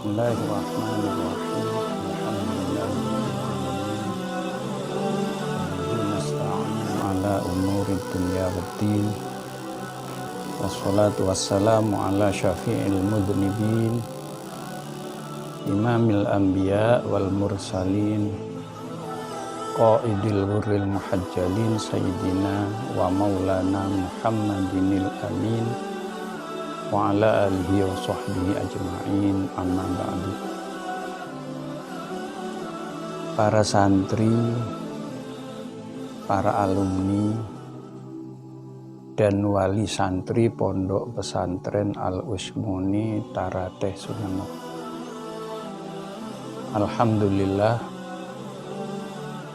Bismillahirrahmanirrahim. Alhamdulillahirabbil nasta'inu ala umuri dunya waddin. Wassalatu wassalamu ala syafi'il mudhnibin, imamil anbiya wal mursalin, qaidil ghurril muhajjalin, sayyidina wa maulana Muhammadinil amin, wa ala alihi wa sahbihi ajma'in, amma ba'du. Para santri, para alumni, dan wali santri Pondok Pesantren Al-Usmuni Tarateh Sumeneb. Alhamdulillah,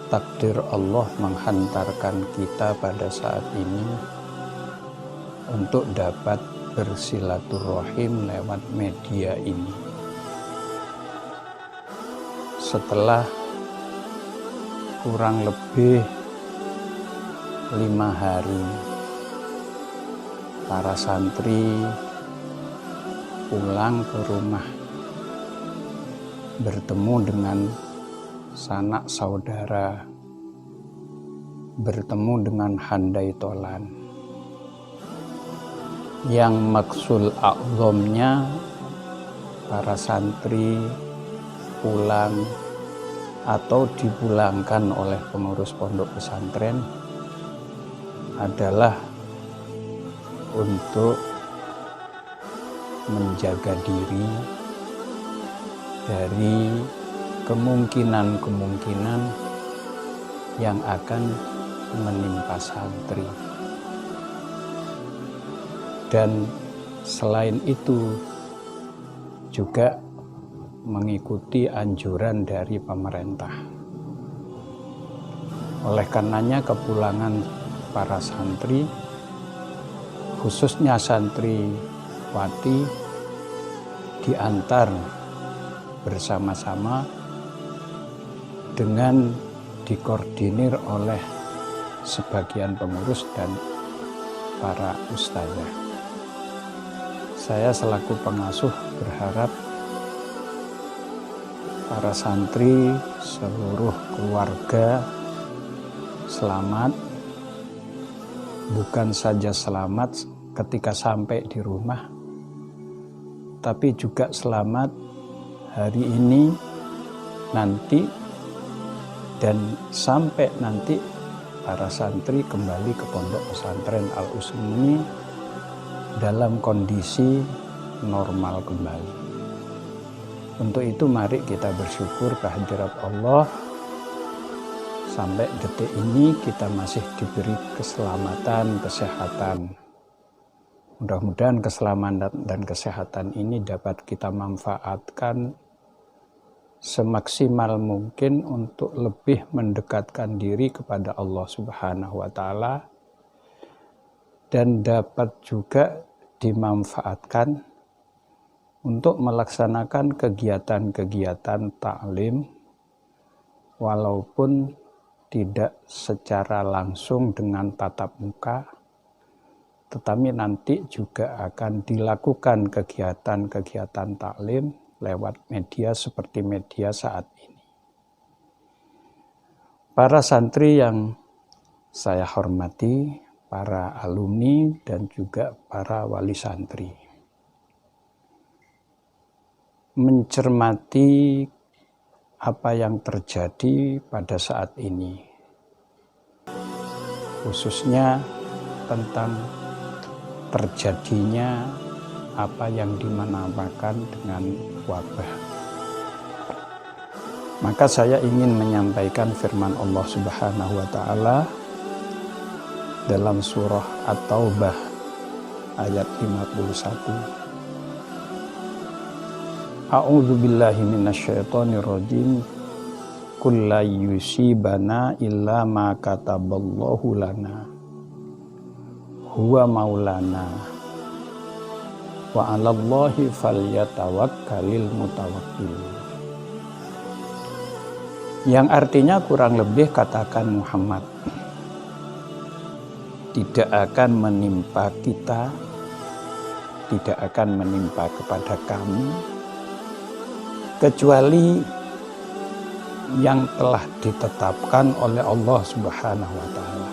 takdir Allah menghantarkan kita pada saat ini untuk dapat bersilaturahim lewat media ini. Setelah kurang lebih 5 hari para santri pulang ke rumah, bertemu dengan sanak saudara, bertemu dengan handai tolan, yang maksud a'zamnya para santri pulang atau dipulangkan oleh pengurus pondok pesantren adalah untuk menjaga diri dari kemungkinan-kemungkinan yang akan menimpa santri. Dan selain itu juga mengikuti anjuran dari pemerintah. Oleh karenanya kepulangan para santri, khususnya santriwati, diantar bersama-sama dengan dikoordinir oleh sebagian pengurus dan para ustazah. Saya selaku pengasuh berharap para santri, seluruh keluarga selamat, bukan saja selamat ketika sampai di rumah, tapi juga selamat hari ini, nanti, dan sampai nanti para santri kembali ke Pondok Pesantren Al-Usmuni dalam kondisi normal kembali. Untuk itu mari kita bersyukur kehadirat Allah, sampai detik ini kita masih diberi keselamatan, kesehatan. Mudah-mudahan keselamatan dan kesehatan ini dapat kita manfaatkan semaksimal mungkin untuk lebih mendekatkan diri kepada Allah Subhanahu wa Ta'ala, dan dapat juga dimanfaatkan untuk melaksanakan kegiatan-kegiatan taklim walaupun tidak secara langsung dengan tatap muka, tetapi nanti juga akan dilakukan kegiatan-kegiatan taklim lewat media seperti media saat ini. Para santri yang saya hormati, para alumni dan juga para wali santri, mencermati apa yang terjadi pada saat ini, khususnya tentang terjadinya apa yang dinamakan dengan wabah. Maka saya ingin menyampaikan firman Allah Subhanahu wa Ta'ala dalam surah At-Taubah ayat 51. A'udzu billahi minasyaitonir rajim. Qul la yusibana illa ma kataballahu lana huwa maulana wa 'alallahi falyatawakkalul mutawakkilun. Yang artinya kurang lebih katakan Muhammad, tidak akan menimpa kita, tidak akan menimpa kepada kami kecuali yang telah ditetapkan oleh Allah Subhanahu wa Ta'ala.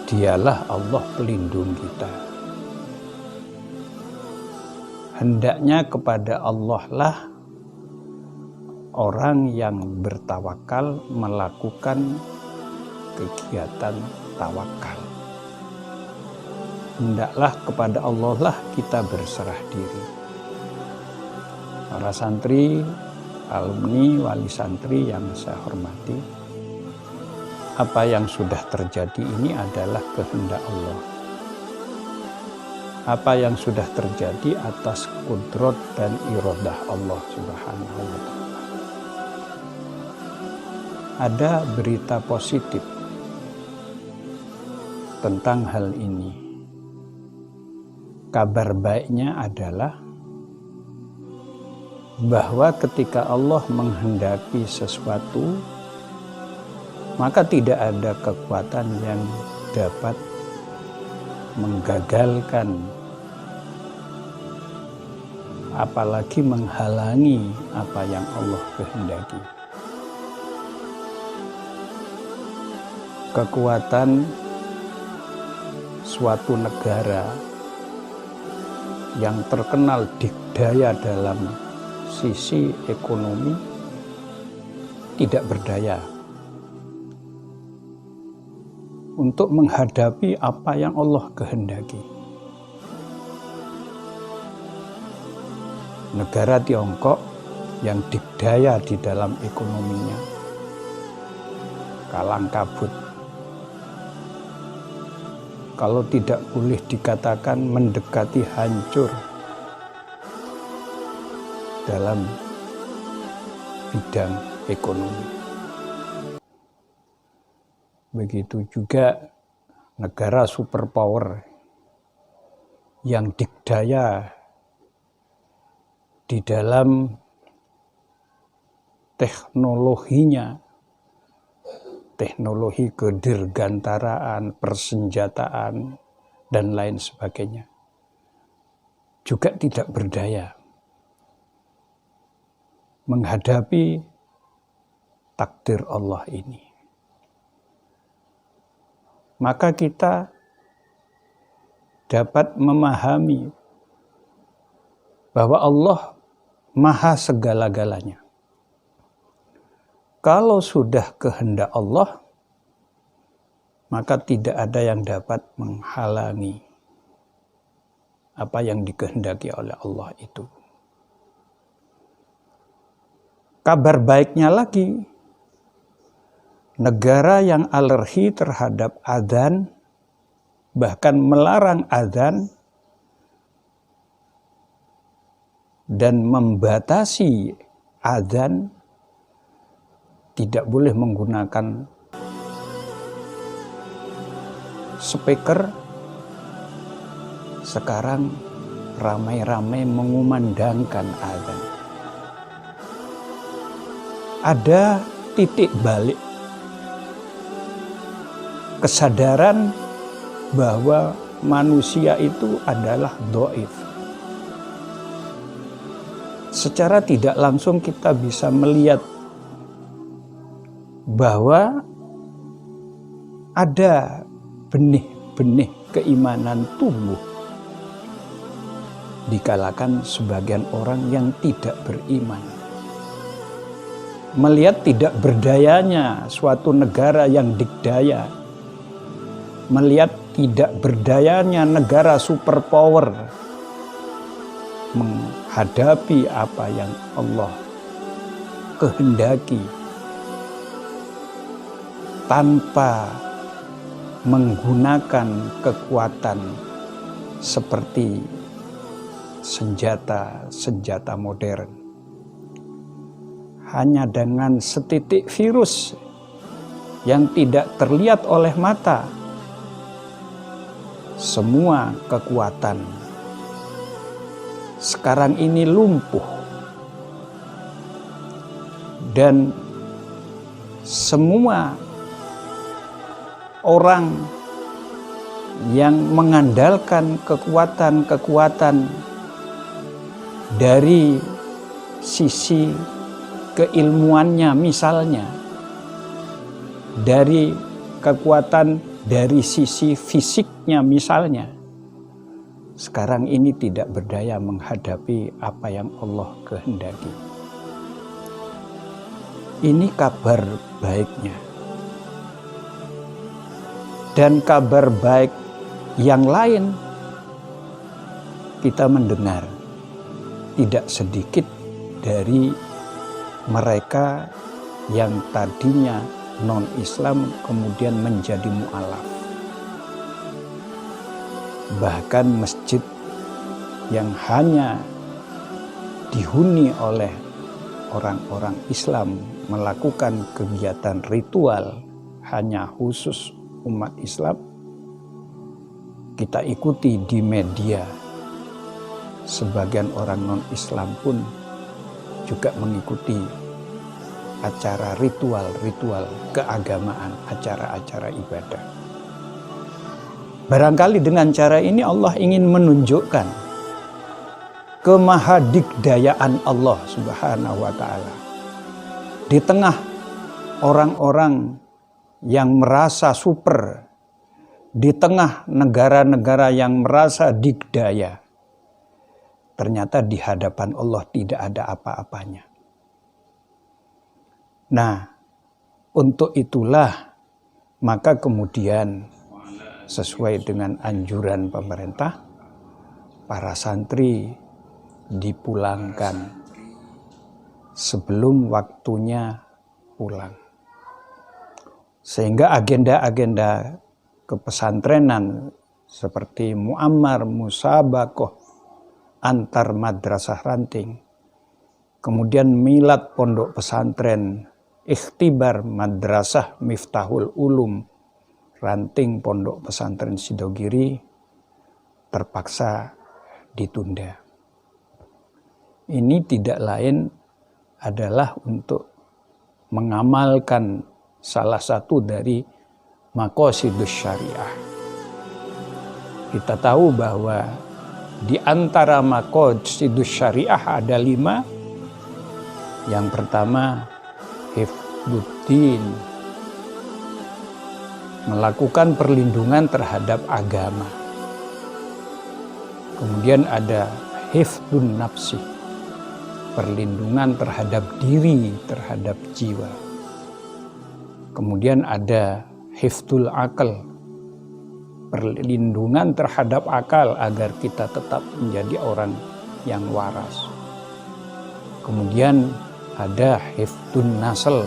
Dialah Allah pelindung kita. Hendaknya kepada Allah lah orang yang bertawakal melakukan kegiatan tawakal. Hendaklah kepada Allah lah kita berserah diri. Para santri, alumni, wali santri yang saya hormati, apa yang sudah terjadi ini adalah kehendak Allah. Apa yang sudah terjadi atas kudrat dan iradah Allah Subhanahu wa Ta'ala. Ada berita positif tentang hal ini. Kabar baiknya adalah bahwa ketika Allah menghendaki sesuatu, maka tidak ada kekuatan yang dapat menggagalkan, apalagi menghalangi apa yang Allah kehendaki. Kekuatan suatu negara yang terkenal dikdaya dalam sisi ekonomi tidak berdaya untuk menghadapi apa yang Allah kehendaki. Negara Tiongkok yang dikdaya di dalam ekonominya kalang kabut. Kalau tidak boleh dikatakan mendekati hancur dalam bidang ekonomi. Begitu juga negara superpower yang dikdaya di dalam teknologinya, teknologi kedirgantaraan, persenjataan, dan lain sebagainya, juga tidak berdaya menghadapi takdir Allah ini. Maka kita dapat memahami bahwa Allah maha segala-galanya. Kalau sudah kehendak Allah, maka tidak ada yang dapat menghalangi apa yang dikehendaki oleh Allah itu. Kabar baiknya lagi, negara yang alergi terhadap adzan, bahkan melarang adzan dan membatasi adzan, tidak boleh menggunakan speaker. Sekarang ramai-ramai mengumandangkan adzan. Ada titik balik kesadaran bahwa manusia itu adalah dhaif. Secara tidak langsung kita bisa melihat bahwa ada benih-benih keimanan tumbuh dikalakan sebagian orang yang tidak beriman. Melihat tidak berdayanya suatu negara yang dikdaya, melihat tidak berdayanya negara superpower menghadapi apa yang Allah kehendaki tanpa menggunakan kekuatan seperti senjata modern. Hanya dengan setitik virus yang tidak terlihat oleh mata, semua kekuatan sekarang ini lumpuh. Dan semua orang yang mengandalkan kekuatan-kekuatan dari sisi keilmuannya misalnya, dari kekuatan dari sisi fisiknya misalnya, sekarang ini tidak berdaya menghadapi apa yang Allah kehendaki. Ini kabar baiknya. Dan kabar baik yang lain kita mendengar tidak sedikit dari mereka yang tadinya non-Islam kemudian menjadi mu'alaf. Bahkan masjid yang hanya dihuni oleh orang-orang Islam melakukan kegiatan ritual hanya khusus umat Islam, kita ikuti di media. Sebagian orang non-Islam pun juga mengikuti acara ritual-ritual keagamaan, acara-acara ibadah. Barangkali dengan cara ini Allah ingin menunjukkan kemahadigdayaan Allah Subhanahu wa ta'ala. Di tengah orang-orang yang merasa super, di tengah negara-negara yang merasa digdaya, ternyata di hadapan Allah tidak ada apa-apanya. Nah, untuk itulah maka kemudian sesuai dengan anjuran pemerintah, para santri dipulangkan sebelum waktunya pulang. Sehingga agenda-agenda kepesantrenan seperti muammar, musabaqah antar madrasah ranting, kemudian milad pondok pesantren, ikhtibar madrasah Miftahul Ulum ranting pondok pesantren Sidogiri terpaksa ditunda. Ini tidak lain adalah untuk mengamalkan salah satu dari maqasidus syariah. Kita tahu bahwa di antara maqasidus syariah ada 5. Yang pertama, hifdzuddin, melakukan perlindungan terhadap agama. Kemudian ada hifdzun nafsi, perlindungan terhadap diri, terhadap jiwa. Kemudian ada hifdzul akal, perlindungan terhadap akal agar kita tetap menjadi orang yang waras. Kemudian ada hifdzun nasl,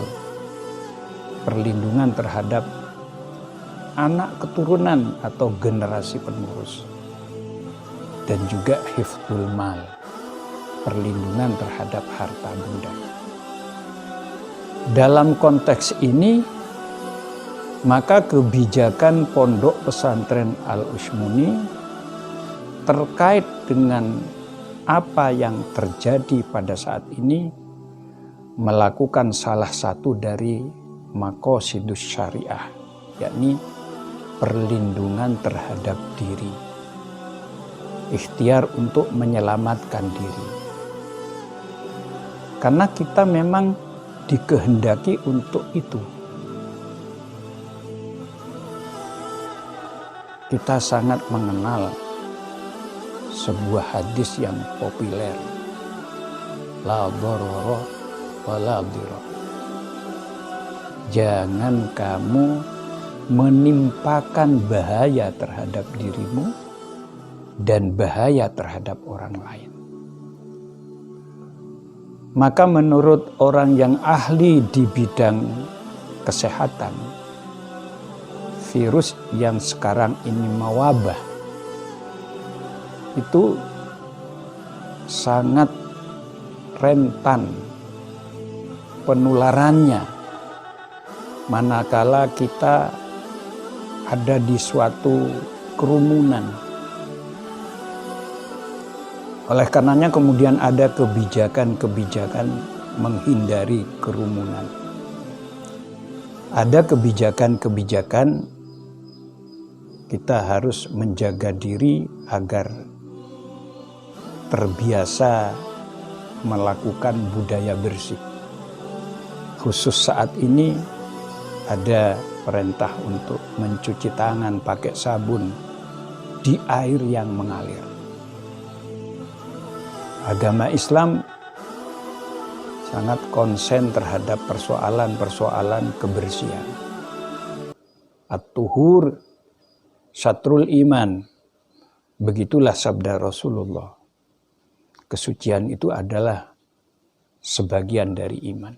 perlindungan terhadap anak keturunan atau generasi penerus. Dan juga hifdzul mal, perlindungan terhadap harta benda. Dalam konteks ini, maka kebijakan Pondok Pesantren Al-Utsmuni terkait dengan apa yang terjadi pada saat ini melakukan salah satu dari maqasidus syariah, yakni perlindungan terhadap diri, ikhtiar untuk menyelamatkan diri. Karena kita memang dikehendaki untuk itu. Kita sangat mengenal sebuah hadis yang populer, la dharara wa la dhirar. Jangan kamu menimpakan bahaya terhadap dirimu dan bahaya terhadap orang lain. Maka menurut orang yang ahli di bidang kesehatan, virus yang sekarang ini mewabah itu sangat rentan penularannya manakala kita ada di suatu kerumunan. Oleh karenanya kemudian ada kebijakan-kebijakan menghindari kerumunan. Ada kebijakan-kebijakan kita harus menjaga diri agar terbiasa melakukan budaya bersih. Khusus saat ini ada perintah untuk mencuci tangan pakai sabun di air yang mengalir. Agama Islam sangat konsen terhadap persoalan-persoalan kebersihan. At-tuhur syatrul iman. Begitulah sabda Rasulullah. Kesucian itu adalah sebagian dari iman.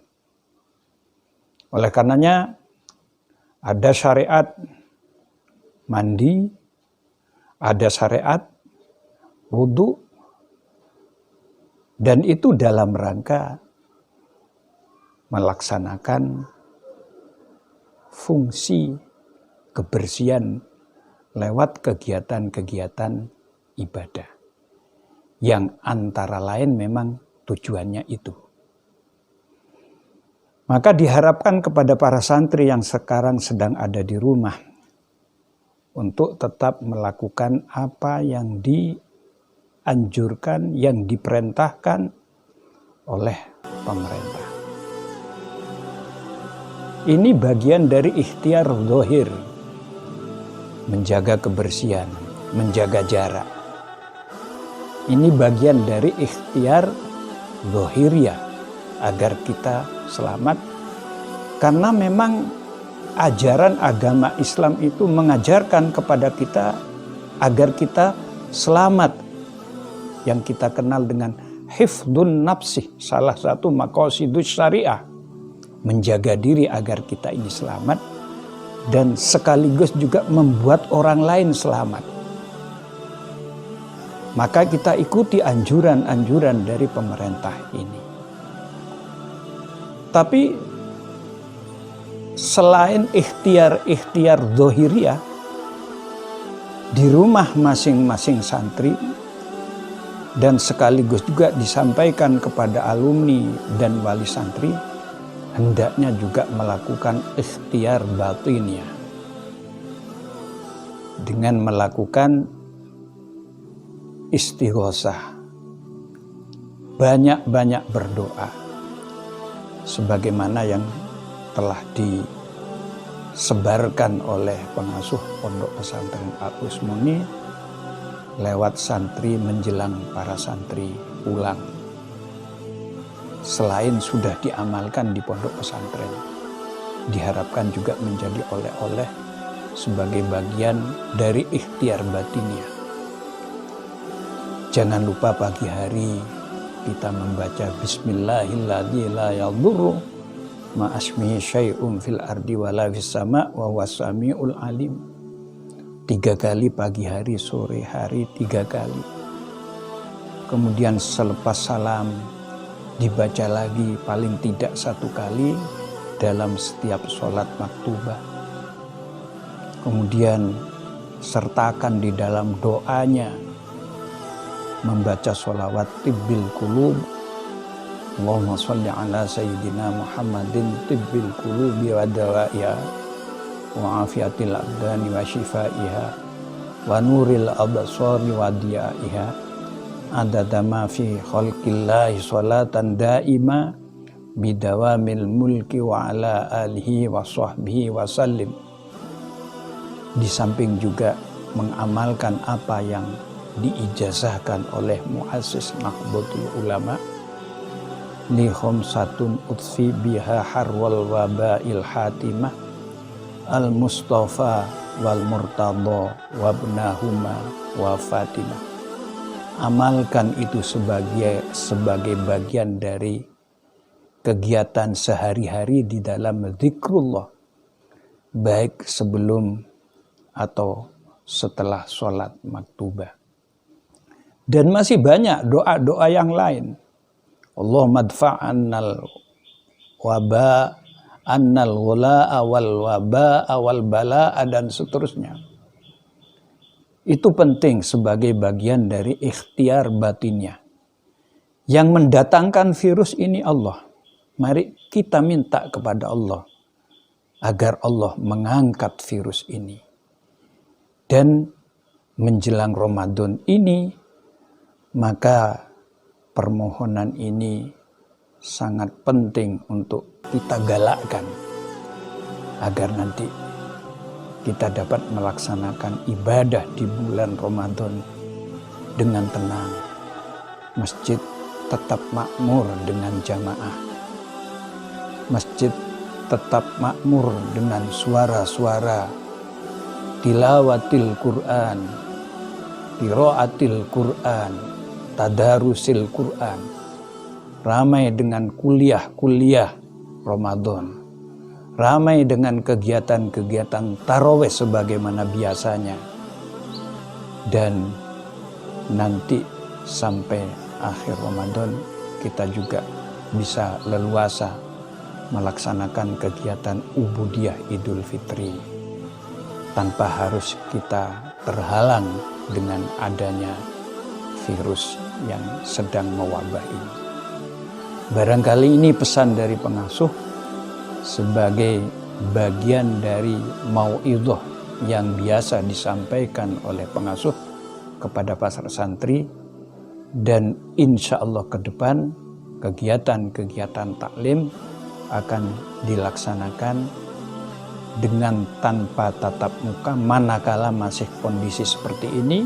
Oleh karenanya ada syariat mandi, ada syariat wudu, dan itu dalam rangka melaksanakan fungsi kebersihan lewat kegiatan-kegiatan ibadah yang antara lain memang tujuannya itu. Maka diharapkan kepada para santri yang sekarang sedang ada di rumah untuk tetap melakukan apa yang dianjurkan, yang diperintahkan oleh pemerintah. Ini bagian dari ikhtiar zahir, menjaga kebersihan, menjaga jarak. Ini bagian dari ikhtiar zahiriyah agar kita selamat. Karena memang ajaran agama Islam itu mengajarkan kepada kita agar kita selamat. Yang kita kenal dengan hifdun nafsi, salah satu maqasidus syariah. Menjaga diri agar kita ini selamat dan sekaligus juga membuat orang lain selamat. Maka kita ikuti anjuran-anjuran dari pemerintah ini. Tapi selain ikhtiar zahiriyah di rumah masing-masing santri dan sekaligus juga disampaikan kepada alumni dan wali santri, hendaknya juga melakukan ikhtiar batinnya dengan melakukan istighosah, banyak-banyak berdoa sebagaimana yang telah disebarkan oleh pengasuh Pondok Pesantren Al-Usmuni lewat santri menjelang para santri pulang. Selain sudah diamalkan di pondok pesantren, diharapkan juga menjadi oleh-oleh sebagai bagian dari ikhtiar batinnya. Jangan lupa pagi hari kita membaca Bismillahilladzi la yadurru ma'asmihi syai'un fil ardi wala fis sama' wa huwas samiul alim. 3 kali pagi hari, sore hari 3 kali. Kemudian selepas salam dibaca lagi paling tidak 1 kali dalam setiap sholat maktubah. Kemudian sertakan di dalam doanya membaca sholawat tibbil qulub. Allahumma sholli ala sayyidina Muhammadin tibbil qulubi wa dawaiha wa afiatil abdani wa shifaiha wa nuril absari wa diyaiha adada ma fi khalqillahi sholatan daima bidawamil mulki wa ala alihi wa sahbihi wa sallim. Di samping juga mengamalkan apa yang diijazahkan oleh muassis Nahdlatul Ulama, li khamsatun utfi biha harwal wabail hatimah al mustafa wal murtadha wa ibnahuma wa fatimah. Amalkan itu sebagai bagian dari kegiatan sehari-hari di dalam zikrullah, baik sebelum atau setelah sholat maktubah. Dan masih banyak doa-doa yang lain. Allahumma dfa'annal waba annal wala'a wal waba'a wal bala'a dan seterusnya. Itu penting sebagai bagian dari ikhtiar batinnya. Yang mendatangkan virus ini Allah. Mari kita minta kepada Allah agar Allah mengangkat virus ini. Dan menjelang Ramadan ini, maka permohonan ini sangat penting untuk kita galakkan agar nanti kita dapat melaksanakan ibadah di bulan Ramadan dengan tenang. Masjid tetap makmur dengan jamaah. Masjid tetap makmur dengan suara-suara tilawatil Quran, qiraatil Quran, tadarusil Quran. Ramai dengan kuliah-kuliah Ramadan. Ramai dengan kegiatan-kegiatan tarawih sebagaimana biasanya. Dan nanti sampai akhir Ramadan kita juga bisa leluasa melaksanakan kegiatan ubudiyah Idul Fitri tanpa harus kita terhalang dengan adanya virus yang sedang mewabah ini. Barangkali ini pesan dari pengasuh sebagai bagian dari mau'idhah yang biasa disampaikan oleh pengasuh kepada para santri, dan insya Allah ke depan kegiatan-kegiatan taklim akan dilaksanakan dengan tanpa tatap muka manakala masih kondisi seperti ini,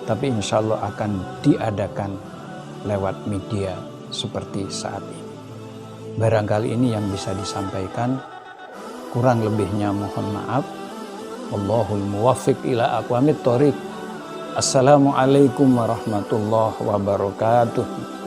tapi insya Allah akan diadakan lewat media seperti saat ini. Barangkali ini yang bisa disampaikan, kurang lebihnya mohon maaf. Wallahul muwaffiq ila aqwamit thoriq. Assalamualaikum warahmatullahi wabarakatuh.